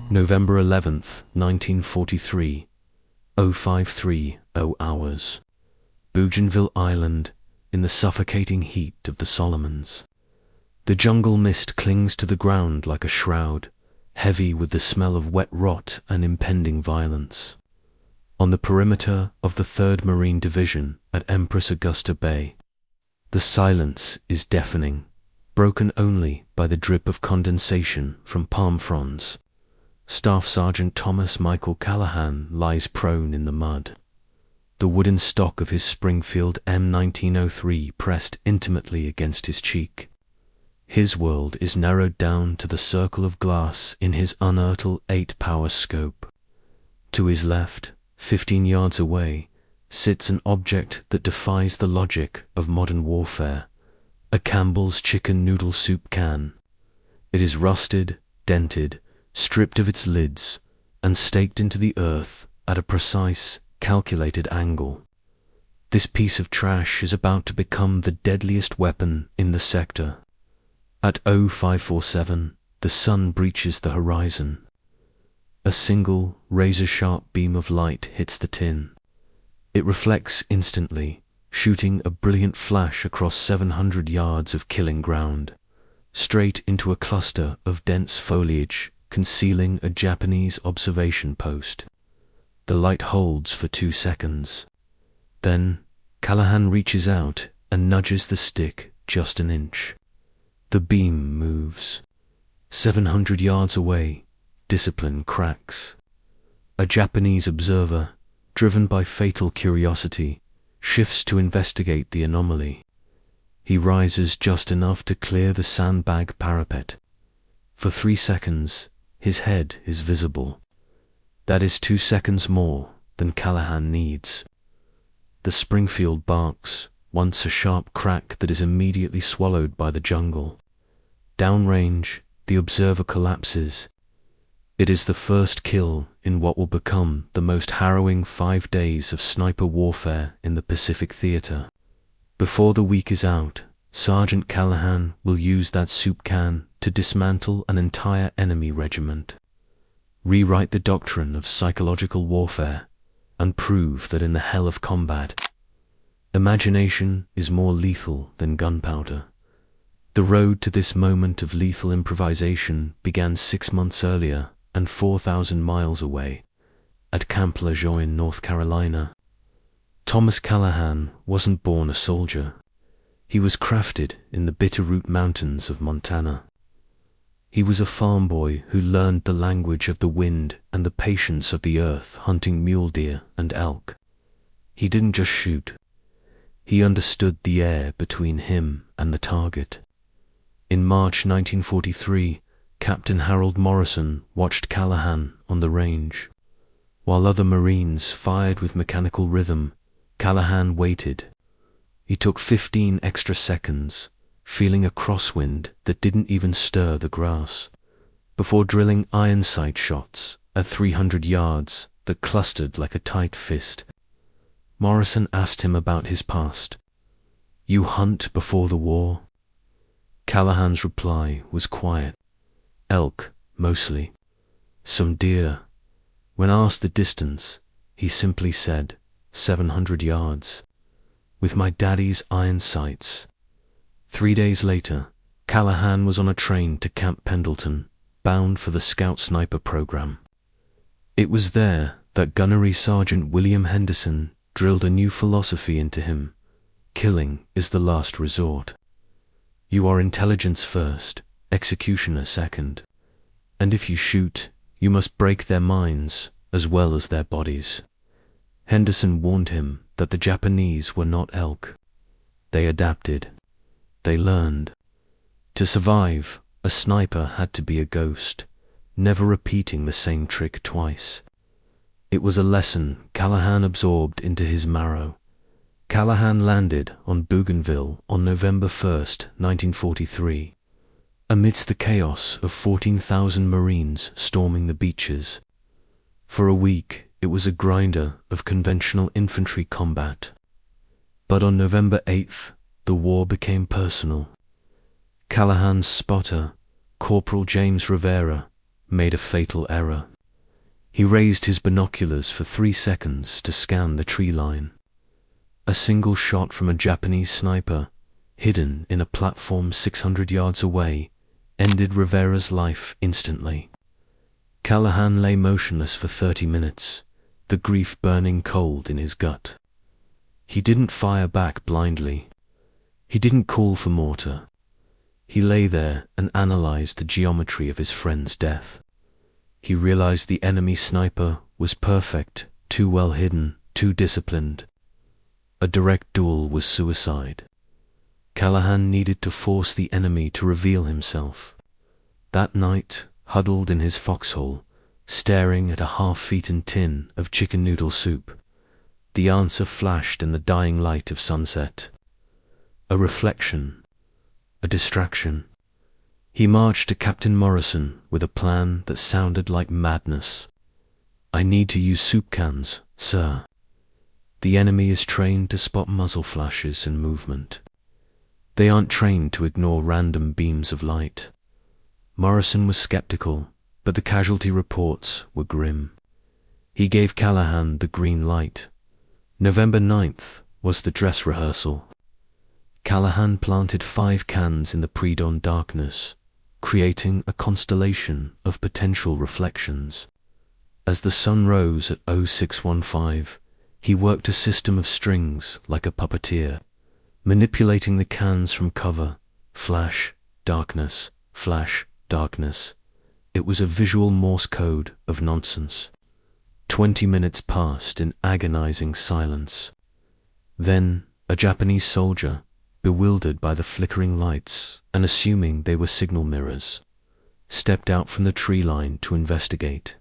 November 11th, 1943, 0530 hours. Bougainville Island, in the suffocating heat of the Solomons. The jungle mist clings to the ground like a shroud, heavy with the smell of wet rot and impending violence. On the perimeter of the 3rd Marine Division at Empress Augusta Bay, the silence is deafening, broken only by the drip of condensation from palm fronds. Staff Sergeant Thomas Callahan lies prone in the mud, the wooden stock of his Springfield M1903 pressed intimately against his cheek. His world is narrowed down to the circle of glass in his unearthly 8-power scope. To his left, 15 yards away, sits an object that defies the logic of modern warfare, a Campbell's chicken noodle soup can. It is rusted, dented, stripped of its lids, and staked into the earth at a precise, calculated angle. This piece of trash is about to become the deadliest weapon in the sector. At 0547, the sun breaches the horizon. A single, razor-sharp beam of light hits the tin. It reflects instantly, shooting a brilliant flash across 700 yards of killing ground, straight into a cluster of dense foliage concealing a Japanese observation post. The light holds for 2 seconds. Then, Callahan reaches out and nudges the stick just an inch. The beam moves. 700 yards away, discipline cracks. A Japanese observer, driven by fatal curiosity, shifts to investigate the anomaly. He rises just enough to clear the sandbag parapet. For 3 seconds, his head is visible. That is 2 seconds more than Callahan needs. The Springfield barks, once a sharp crack that is immediately swallowed by the jungle. Downrange, the observer collapses. It is the first kill in what will become the most harrowing 5 days of sniper warfare in the Pacific Theater. Before the week is out, Sergeant Callahan will use that soup can to dismantle an entire enemy regiment, rewrite the doctrine of psychological warfare, and prove that in the hell of combat, imagination is more lethal than gunpowder. The road to this moment of lethal improvisation began 6 months earlier and 4,000 miles away, at Camp Lejeune, North Carolina. Thomas Callahan wasn't born a soldier. He was crafted in the Bitterroot Mountains of Montana. He was a farm boy who learned the language of the wind and the patience of the earth hunting mule deer and elk. He didn't just shoot. He understood the air between him and the target. In March 1943, Captain Harold Morrison watched Callahan on the range. While other Marines fired with mechanical rhythm, Callahan waited. He took 15 extra seconds, feeling a crosswind that didn't even stir the grass, before drilling iron sight shots at 300 yards that clustered like a tight fist. Morrison asked him about his past. "You hunt before the war?" Callahan's reply was quiet. "Elk, mostly. Some deer." When asked the distance, he simply said, 700 yards. "With my daddy's iron sights." 3 days later, Callahan was on a train to Camp Pendleton, bound for the Scout Sniper program. It was there that Gunnery Sergeant William Henderson drilled a new philosophy into him. Killing is the last resort. You are intelligence first, executioner second. And if you shoot, you must break their minds as well as their bodies. Henderson warned him that the Japanese were not elk. They adapted. They learned. To survive, a sniper had to be a ghost, never repeating the same trick twice. It was a lesson Callahan absorbed into his marrow. Callahan landed on Bougainville on November 1st, 1943, amidst the chaos of 14,000 Marines storming the beaches. For a week, it was a grinder of conventional infantry combat. But on November 8th, the war became personal. Callahan's spotter, Corporal James Rivera, made a fatal error. He raised his binoculars for 3 seconds to scan the tree line. A single shot from a Japanese sniper, hidden in a platform 600 yards away, ended Rivera's life instantly. Callahan lay motionless for 30 minutes, the grief burning cold in his gut. He didn't fire back blindly. He didn't call for mortar. He lay there and analyzed the geometry of his friend's death. He realized the enemy sniper was perfect, too well hidden, too disciplined. A direct duel was suicide. Callahan needed to force the enemy to reveal himself. That night, huddled in his foxhole, staring at a half-eaten tin of chicken noodle soup, the answer flashed in the dying light of sunset. A reflection. A distraction. He marched to Captain Morrison with a plan that sounded like madness. "I need to use soup cans, sir. The enemy is trained to spot muzzle flashes and movement. They aren't trained to ignore random beams of light." Morrison was skeptical, but the casualty reports were grim. He gave Callahan the green light. November 9th was the dress rehearsal. Callahan planted 5 cans in the pre-dawn darkness, creating a constellation of potential reflections. As the sun rose at 0615, he worked a system of strings like a puppeteer, manipulating the cans from cover, flash, darkness, flash, darkness. It was a visual Morse code of nonsense. 20 minutes passed in agonizing silence. Then a Japanese soldier, bewildered by the flickering lights and assuming they were signal mirrors, stepped out from the tree line to investigate.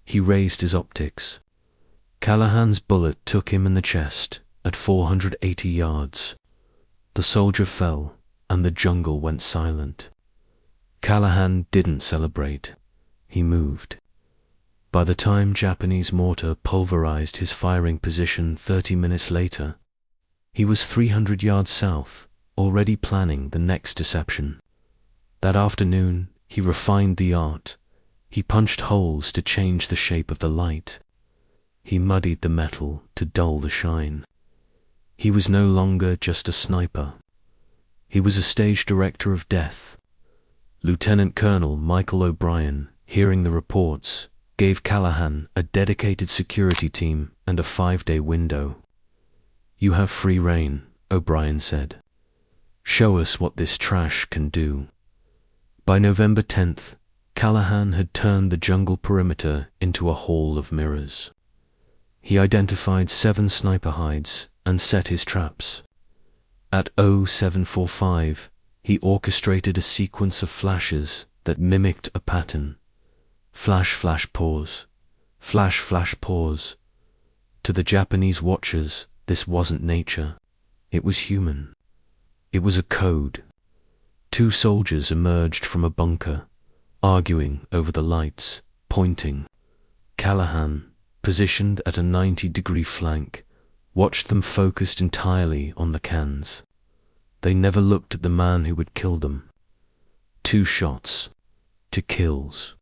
He raised his optics. Callahan's bullet took him in the chest at 480 yards. The soldier fell, and the jungle went silent. Callahan didn't celebrate. He moved. By the time Japanese mortar pulverized his firing position 30 minutes later, he was 300 yards south, already planning the next deception. That afternoon, he refined the art. He punched holes to change the shape of the light. He muddied the metal to dull the shine. He was no longer just a sniper. He was a stage director of death. Lieutenant Colonel Michael O'Brien, hearing the reports, gave Callahan a dedicated security team and a 5-day window. "You have free rein," O'Brien said. "Show us what this trash can do." By November 10th, Callahan had turned the jungle perimeter into a hall of mirrors. He identified 7 sniper hides and set his traps. At 0745, he orchestrated a sequence of flashes that mimicked a pattern. Flash, flash, pause. Flash, flash, pause. To the Japanese watchers, this wasn't nature. It was human. It was a code. 2 soldiers emerged from a bunker, arguing over the lights, pointing. Callahan, positioned at a 90-degree flank, watched them focused entirely on the cans. They never looked at the man who had killed them. 2 shots. 2 kills.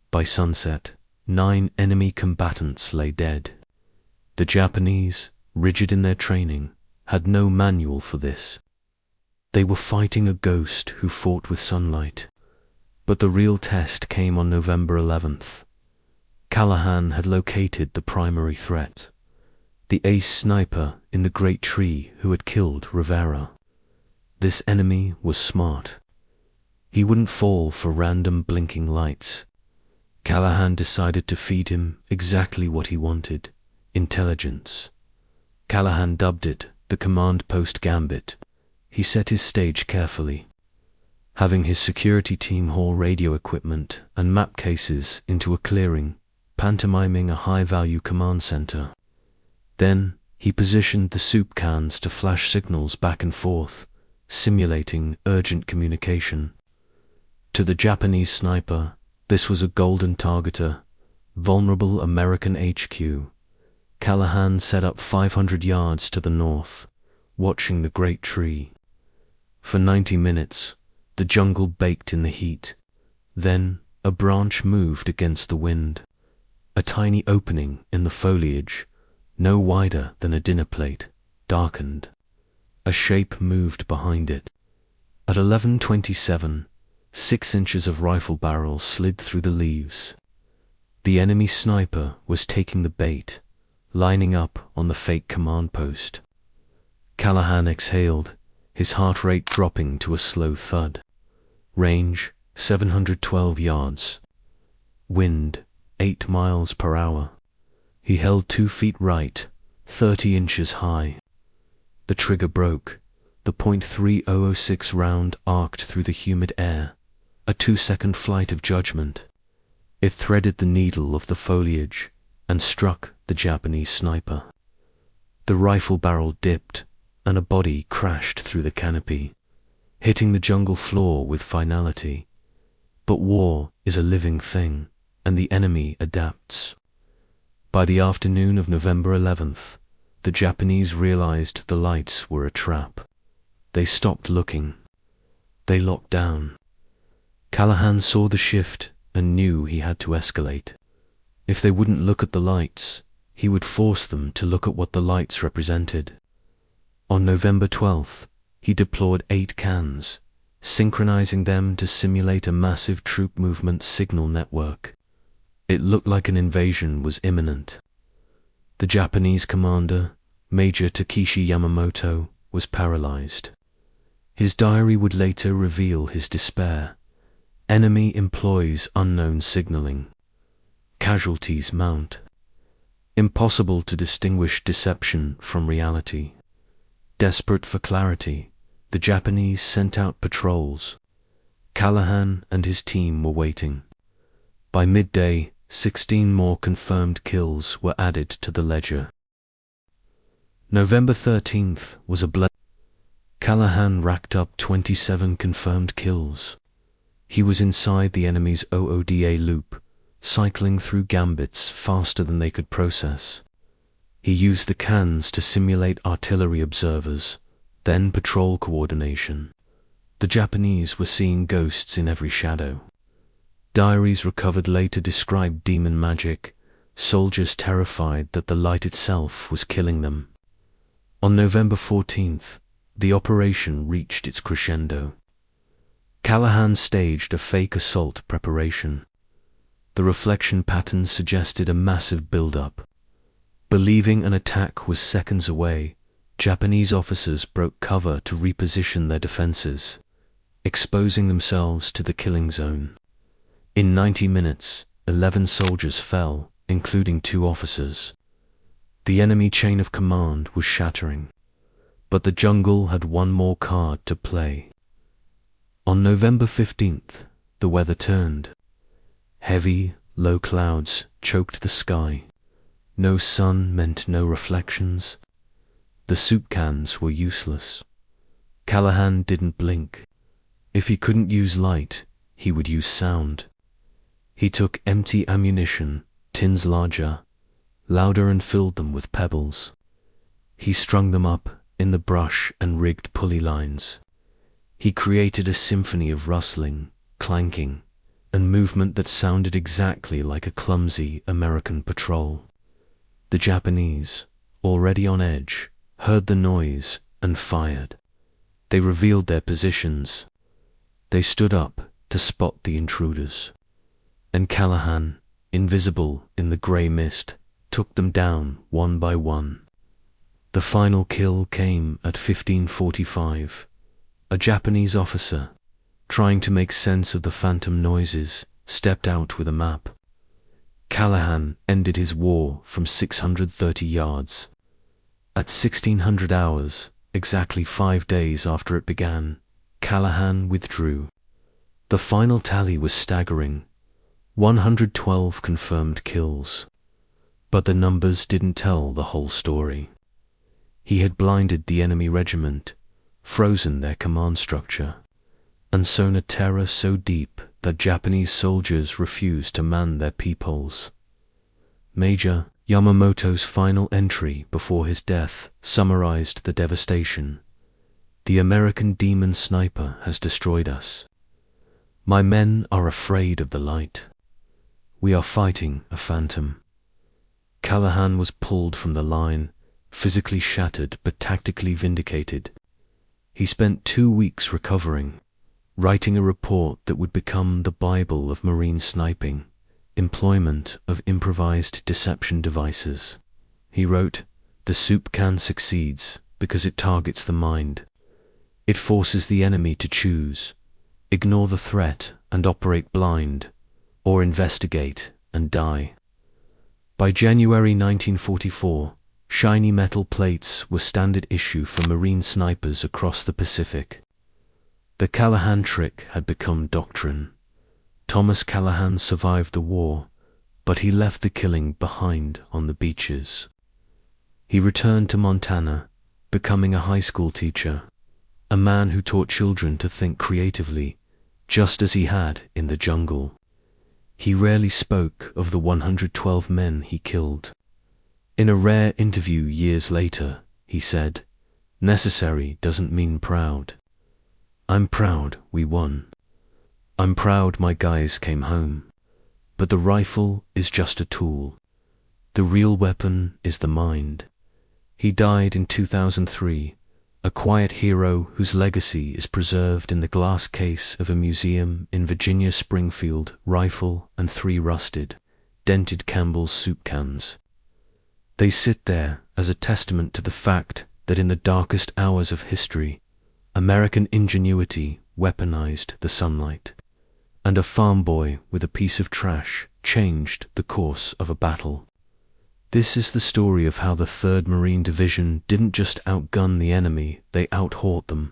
By sunset, 9 enemy combatants lay dead. The Japanese, rigid in their training, had no manual for this. They were fighting a ghost who fought with sunlight. But the real test came on November 11th. Callahan had located the primary threat, the ace sniper in the great tree who had killed Rivera. This enemy was smart. He wouldn't fall for random blinking lights. Callahan decided to feed him exactly what he wanted: intelligence. Callahan dubbed it the command Post Gambit. He set his stage carefully, having his security team haul radio equipment and map cases into a clearing, pantomiming a high-value command center. Then he positioned the soup cans to flash signals back and forth, simulating urgent communication. To the Japanese sniper, this was a golden targeter, vulnerable American HQ. Callahan set up 500 yards to the north, watching the great tree. For 90 minutes, the jungle baked in the heat. Then, a branch moved against the wind. A tiny opening in the foliage, no wider than a dinner plate, darkened. A shape moved behind it. At 11:27, 6 inches of rifle barrel slid through the leaves. The enemy sniper was taking the bait, lining up on the fake command post. Callahan exhaled, his heart rate dropping to a slow thud. Range, 712 yards. Wind, 8 miles per hour. He held 2 feet right, 30 inches high. The trigger broke. The .3006 round arced through the humid air, a 2-second flight of judgment. It threaded the needle of the foliage and struck the Japanese sniper. The rifle barrel dipped, and a body crashed through the canopy, hitting the jungle floor with finality. But war is a living thing, and the enemy adapts. By the afternoon of November 11th, the Japanese realized the lights were a trap. They stopped looking. They locked down. Callahan saw the shift and knew he had to escalate. If they wouldn't look at the lights, he would force them to look at what the lights represented. On November 12th, he deployed 8 cans, synchronizing them to simulate a massive troop movement signal network. It looked like an invasion was imminent. The Japanese commander, Major Takeshi Yamamoto, was paralyzed. His diary would later reveal his despair. Enemy employs unknown signaling. Casualties mount. Impossible to distinguish deception from reality. Desperate for clarity, the Japanese sent out patrols. Callahan and his team were waiting. By midday, 16 more confirmed kills were added to the ledger. November 13th was a blood. Callahan racked up 27 confirmed kills. He was inside the enemy's OODA loop, cycling through gambits faster than they could process. He used the cans to simulate artillery observers, then patrol coordination. The Japanese were seeing ghosts in every shadow. Diaries recovered later described demon magic, soldiers terrified that the light itself was killing them. On November 14th, the operation reached its crescendo. Callahan staged a fake assault preparation. The reflection patterns suggested a massive build-up. Believing an attack was seconds away, Japanese officers broke cover to reposition their defenses, exposing themselves to the killing zone. In 90 minutes, 11 soldiers fell, including 2 officers. The enemy chain of command was shattering, but the jungle had one more card to play. On November 15th, the weather turned. Heavy, low clouds choked the sky. No sun meant no reflections. The soup cans were useless. Callahan didn't blink. If he couldn't use light, he would use sound. He took empty ammunition, tins larger, louder, and filled them with pebbles. He strung them up in the brush and rigged pulley lines. He created a symphony of rustling, clanking, and movement that sounded exactly like a clumsy American patrol. The Japanese, already on edge, heard the noise and fired. They revealed their positions. They stood up to spot the intruders. And Callahan, invisible in the grey mist, took them down one by one. The final kill came at 15:45. A Japanese officer, trying to make sense of the phantom noises, stepped out with a map. Callahan ended his war from 630 yards. At 1600 hours, exactly 5 days after it began, Callahan withdrew. The final tally was staggering: 112 confirmed kills. But the numbers didn't tell the whole story. He had blinded the enemy regiment, frozen their command structure, and sown a terror so deep that Japanese soldiers refused to man their peepholes. Major Yamamoto's final entry before his death summarized the devastation. The American demon sniper has destroyed us. My men are afraid of the light. We are fighting a phantom. Callahan was pulled from the line, physically shattered but tactically vindicated. He spent 2 weeks recovering, writing a report that would become the Bible of Marine sniping, employment of improvised deception devices. He wrote, "The soup can succeeds because it targets the mind. It forces the enemy to choose, ignore the threat and operate blind, or investigate and die." By January 1944, shiny metal plates were standard issue for Marine snipers across the Pacific. The Callahan trick had become doctrine. Thomas Callahan survived the war, but he left the killing behind on the beaches. He returned to Montana, becoming a high school teacher, a man who taught children to think creatively, just as he had in the jungle. He rarely spoke of the 112 men he killed. In a rare interview years later, he said, "Necessary doesn't mean proud. I'm proud we won. I'm proud my guys came home. But the rifle is just a tool. The real weapon is the mind." He died in 2003, a quiet hero whose legacy is preserved in the glass case of a museum in Virginia Springfield, rifle and 3 rusted, dented Campbell's soup cans. They sit there as a testament to the fact that in the darkest hours of history, American ingenuity weaponized the sunlight, and a farm boy with a piece of trash changed the course of a battle. This is the story of how the 3rd Marine Division didn't just outgun the enemy, they outhawed them.